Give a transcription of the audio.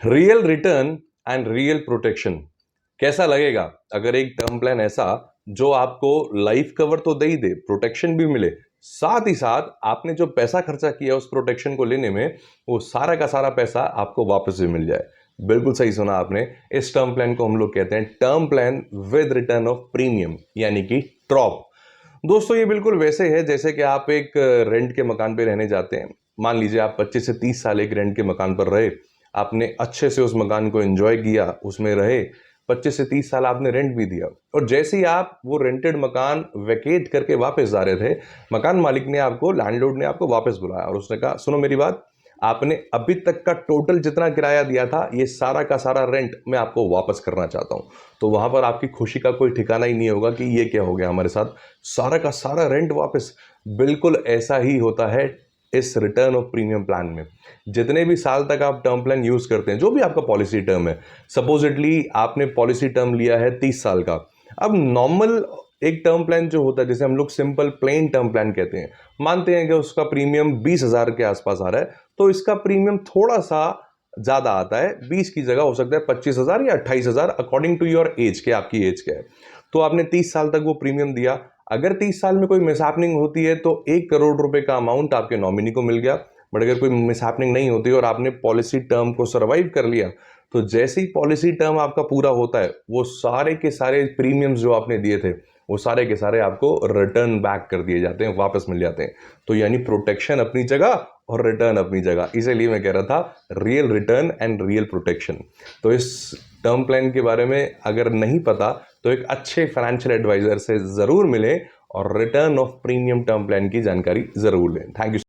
Real return and real protection कैसा लगेगा अगर एक टर्म प्लान ऐसा जो आपको लाइफ कवर तो दे ही दे, प्रोटेक्शन भी मिले, साथ ही साथ आपने जो पैसा खर्चा किया उस प्रोटेक्शन को लेने में वो सारा का सारा पैसा आपको वापस भी मिल जाए। बिल्कुल सही सुना आपने। इस टर्म प्लान को हम लोग कहते हैं term plan with return of premium, यानी कि ट्रॉप। दोस्तों ये बिल्कुल वैसे है जैसे कि आप एक रेंट के मकान पे रहने जाते हैं। मान लीजिए आप 25 से 30 साल एक रेंट के मकान पर रहे, आपने अच्छे से उस मकान को एंजॉय किया, उसमें रहे, 25 से 30 साल आपने रेंट भी दिया, और जैसे ही आप वो रेंटेड मकान वेकेट करके वापस जा रहे थे, मकान मालिक ने आपको, लैंडलॉर्ड ने आपको वापस बुलाया और उसने कहा सुनो मेरी बात, आपने अभी तक का टोटल जितना किराया दिया था ये सारा का सारा रेंट मैं आपको वापस करना चाहता हूं। तो वहां पर आपकी खुशी का कोई ठिकाना ही नहीं होगा कि ये क्या हो गया हमारे साथ, सारा का सारा रेंट वापस। बिल्कुल ऐसा ही होता है इस रिटर्न ऑफ प्रीमियम प्लान में। जितने भी साल तक आप टर्म प्लान यूज करते हैं, जो भी आपका पॉलिसी टर्म है, सपोजिटली आपने पॉलिसी टर्म लिया है 30 साल का। अब नॉर्मल एक टर्म प्लान जो होता है, जैसे हम लोग सिंपल प्लेन टर्म प्लान कहते हैं, मानते हैं कि उसका प्रीमियम 20,000 के आसपास आ रहा है, तो इसका प्रीमियम थोड़ा सा ज्यादा आता है, 20 की जगह हो सकता है 25,000 या 28,000, अकॉर्डिंग टू योर एज के, आपकी एज क्या है। तो आपने 30 साल तक वो प्रीमियम दिया। अगर 30 साल में कोई मिसहैपनिंग होती है तो 1 करोड़ रुपए का अमाउंट आपके नॉमिनी को मिल गया। बट अगर कोई मिसहैपनिंग नहीं होती और आपने पॉलिसी टर्म को सर्वाइव कर लिया, तो जैसे ही पॉलिसी टर्म आपका पूरा होता है, वो सारे के सारे प्रीमियम्स जो आपने दिए थे वो सारे के सारे आपको रिटर्न बैक कर दिए जाते हैं, वापस मिल जाते हैं। तो यानी प्रोटेक्शन अपनी जगह और रिटर्न अपनी जगह, इसीलिए मैं कह रहा था real return and real protection. तो इस टर्म प्लान के बारे में अगर नहीं पता तो एक अच्छे फाइनेंशियल एडवाइजर से जरूर मिलें और return of premium term plan की जानकारी जरूर लें। Thank you.